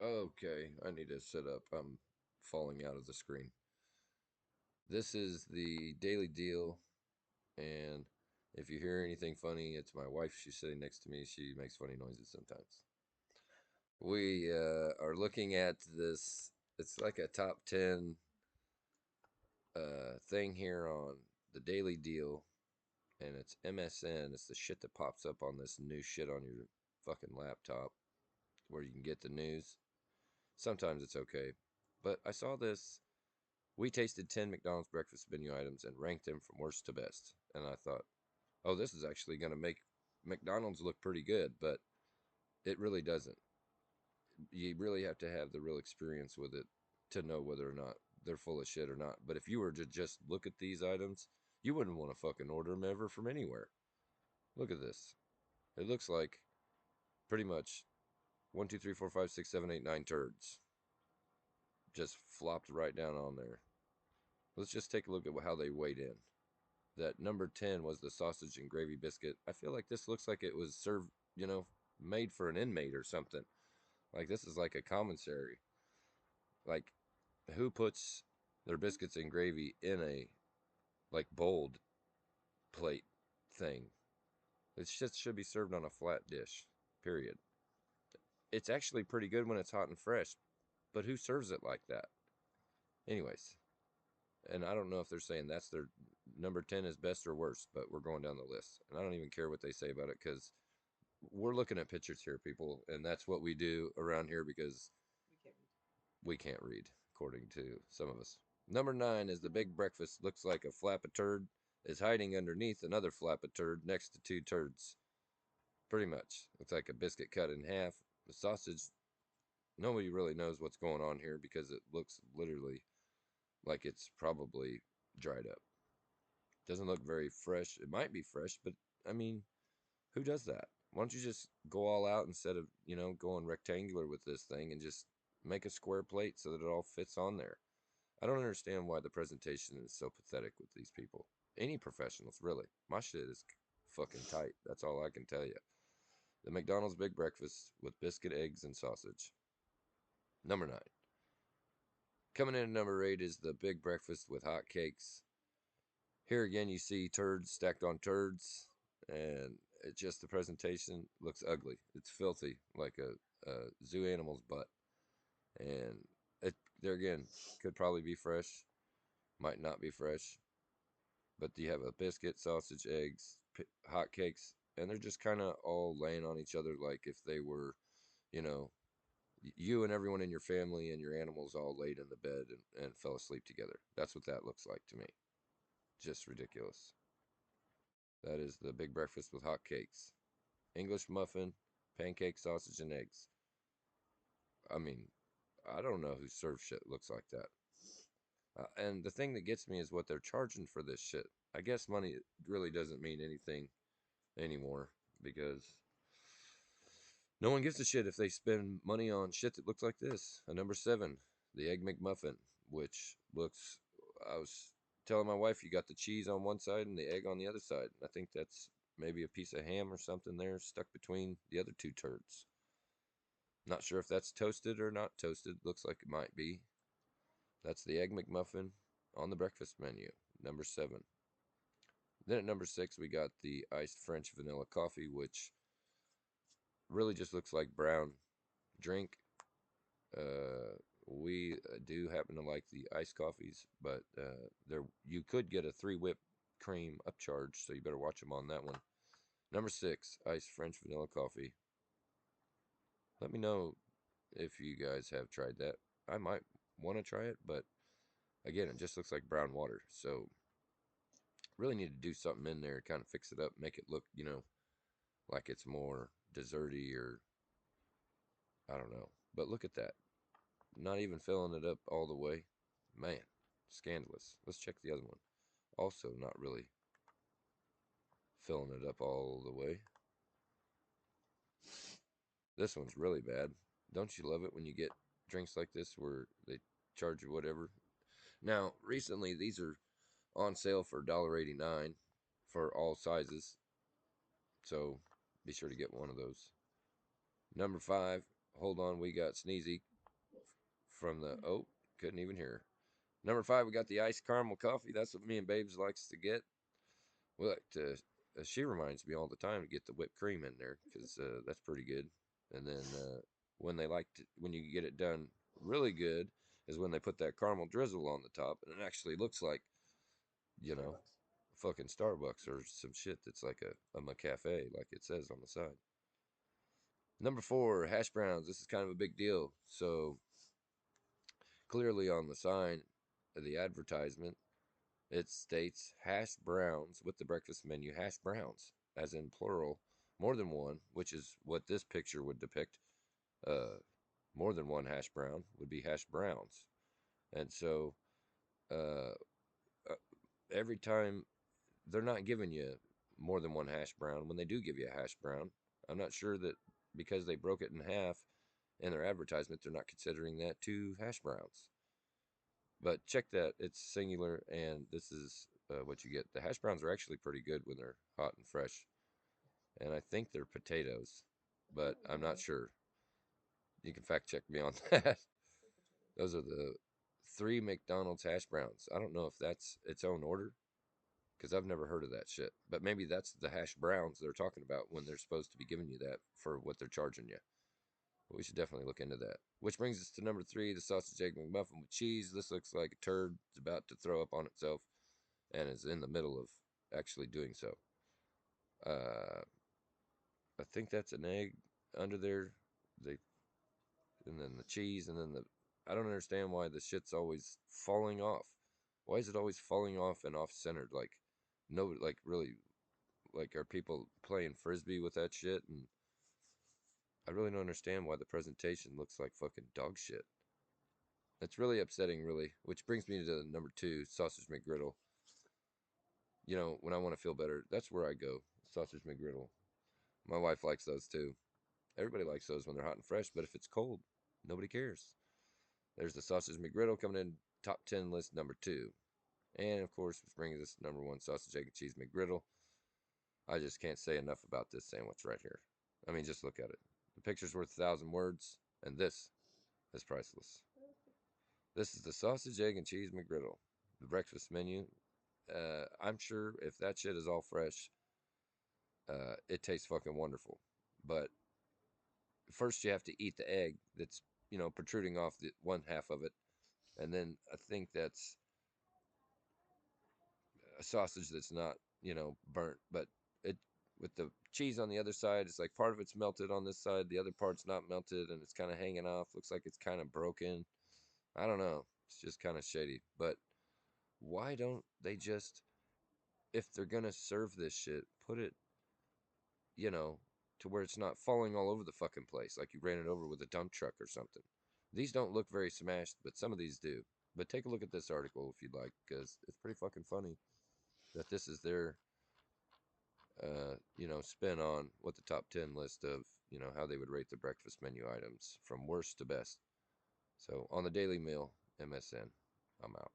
Okay, I need to sit up. I'm falling out of the screen. This is the Daily Deal, and if you hear anything funny, it's my wife. She's sitting next to me. She makes funny noises sometimes. We are looking at this. It's like a top 10 thing here on the Daily Deal, and it's MSN. It's the shit that pops up on this new shit on your fucking laptop where you can get the news. Sometimes it's okay. But I saw this. We tasted 10 McDonald's breakfast menu items and ranked them from worst to best. And I thought, oh, this is actually going to make McDonald's look pretty good, but it really doesn't. You really have to have the real experience with it to know whether or not they're full of shit or not. But if you were to just look at these items, you wouldn't want to fucking order them ever from anywhere. Look at this. It looks like pretty much 1, 2, 3, 4, 5, 6, 7, 8, 9 turds just flopped right down on there. Let's just take a look at how they weighed in. That number 10 was the sausage and gravy biscuit. I feel like this looks like it was served, made for an inmate or something. Like this is like a commissary. Like who puts their biscuits and gravy in a like bowled plate thing? It just should be served on a flat dish. Period. It's actually pretty good when it's hot and fresh, but who serves it like that? Anyways, and I don't know if they're saying that's their number 10 is best or worst, but we're going down the list. And I don't even care what they say about it because we're looking at pictures here, people, and that's what we do around here because we can't read, according to some of us. Number 9 is the big breakfast. Looks like a flap of turd is hiding underneath another flap of turd next to two turds. Pretty much. Looks like a biscuit cut in half. The sausage, nobody really knows what's going on here because it looks literally like it's probably dried up. Doesn't look very fresh. It might be fresh, but I mean, who does that? Why don't you just go all out instead of, going rectangular with this thing and just make a square plate so that it all fits on there? I don't understand why the presentation is so pathetic with these people. Any professionals, really. My shit is fucking tight. That's all I can tell you. The McDonald's Big Breakfast with biscuit, eggs, and sausage. Number 9. Coming in at number 8 is the Big Breakfast with hot cakes. Here again, you see turds stacked on turds, and it's just the presentation looks ugly. It's filthy, like a zoo animal's butt. And it there again could probably be fresh, might not be fresh, but you have a biscuit, sausage, eggs, hot cakes, and they're just kind of all laying on each other like if they were, you know, you and everyone in your family and your animals all laid in the bed and fell asleep together. That's what that looks like to me. Just ridiculous. That is the big breakfast with hot cakes. English muffin, pancake, sausage, and eggs. I mean, I don't know who serves shit looks like that. And the thing that gets me is what they're charging for this shit. I guess money really doesn't mean anything anymore because no one gives a shit if they spend money on shit that looks like this. A number 7, the Egg McMuffin, which looks. I was telling my wife you got the cheese on one side and the egg on the other side. I think that's maybe a piece of ham or something there stuck between the other two turds. Not sure if that's toasted or not toasted. Looks like it might be. That's the Egg McMuffin on the breakfast menu, number 7. Then at number 6, we got the iced French vanilla coffee, which really just looks like brown drink. Uh, we do happen to like the iced coffees, but there you could get a 3 whip cream upcharge, so you better watch them on that one. Number 6, iced French vanilla coffee. Let me know if you guys have tried that. I might want to try it, but again, it just looks like brown water. So really need to do something in there, kind of fix it up, make it look, like it's more desserty or I don't know. But look at that. Not even filling it up all the way. Man, scandalous. Let's check the other one. Also not really filling it up all the way. This one's really bad. Don't you love it when you get drinks like this where they charge you whatever? Now, recently these are on sale for $1.89 for all sizes. So be sure to get one of those. Number 5, hold on, we got Sneezy. from the, oh, couldn't even hear. Number 5, we got the iced caramel coffee. That's what me and Babes likes to get. We like to, she reminds me all the time to get the whipped cream in there because that's pretty good. And then when they like to, when you get it done really good, is when they put that caramel drizzle on the top, and it actually looks like, you know, fucking Starbucks or some shit that's like a McCafe, like it says on the side. Number 4, hash browns. This is kind of a big deal. So clearly on the sign of the advertisement, it states hash browns with the breakfast menu, hash browns, as in plural, more than one, which is what this picture would depict. Uh, More than one hash brown would be hash browns. And so uh, uh, every time they're not giving you more than one hash brown, when they do give you a hash brown, I'm not sure that because they broke it in half in their advertisement, they're not considering that two hash browns. But check that, it's singular, and this is what you get. The hash browns are actually pretty good when they're hot and fresh, and I think they're potatoes, but I'm not sure. You can fact check me on that. Those are the 3 McDonald's hash browns. I don't know if that's its own order because I've never heard of that shit. But maybe that's the hash browns they're talking about when they're supposed to be giving you that for what they're charging you. But we should definitely look into that. Which brings us to number 3, the sausage egg McMuffin with cheese. This looks like a turd. It's about to throw up on itself and is in the middle of actually doing so. I think that's an egg under there. They and then the cheese and then the. I don't understand why the shit's always falling off. Why is it always falling off and off centered? Like, no, like really, like are people playing frisbee with that shit? And I really don't understand why the presentation looks like fucking dog shit. It's really upsetting, really. Which brings me to number 2, sausage McGriddle. You know, when I want to feel better, that's where I go. Sausage McGriddle. My wife likes those too. Everybody likes those when they're hot and fresh, but if it's cold, nobody cares. There's the sausage McGriddle coming in top 10 list number 2. And of course, which brings us number 1, sausage, egg, and cheese McGriddle. I just can't say enough about this sandwich right here. I mean, just look at it. The picture's worth 1,000 words, and this is priceless. This is the sausage, egg, and cheese McGriddle, the breakfast menu. I'm sure if that shit is all fresh, it tastes fucking wonderful. But first, you have to eat the egg that's protruding off the one half of it, and then I think that's a sausage that's not burnt, but it with the cheese on the other side, it's like part of it's melted on this side, the other part's not melted, and it's kind of hanging off. Looks like it's kind of broken. I don't know. It's just kind of shady. But why don't they just, if they're gonna serve this shit, put it, you know, to where it's not falling all over the fucking place, like you ran it over with a dump truck or something. These don't look very smashed, but some of these do. But take a look at this article if you'd like, because it's pretty fucking funny that this is their spin on what the top 10 list of, how they would rate the breakfast menu items from worst to best. So on the Daily Meal, MSN, I'm out.